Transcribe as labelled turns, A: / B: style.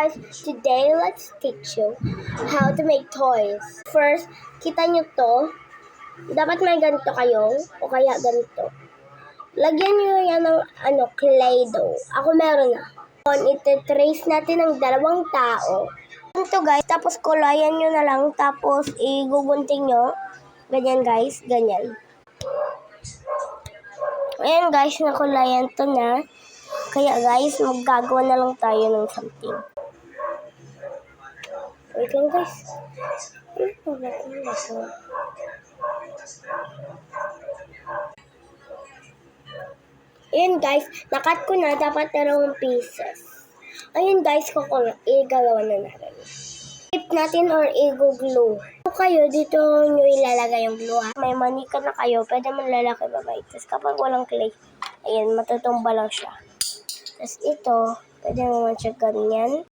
A: guys, today let's teach you how to make toys. First, kita nyo to. Dapat may ganito kayo o kaya ganito. Lagyan nyo yan ng clay dough. Ako meron na. Ite-trace natin ng dalawang tao. Ito guys, tapos kulayan nyo na lang, tapos igugunting nyo. Ganyan guys, ganyan. Ayan guys, nakulayan to na. Kaya guys, maggagawa na lang tayo ng something. Wait lang guys. Ayan guys, nakat ko na dapat 2 pieces. Ayun guys, igagawa na natin. Tip natin or i-glue. Kung kayo, dito nyo ilalagay yung glue. May manika na kayo, pwede man lalaki babay. Tapos kapag walang clay, ayan, matutumba lang siya. Tapos ito, pwede naman siya ganyan.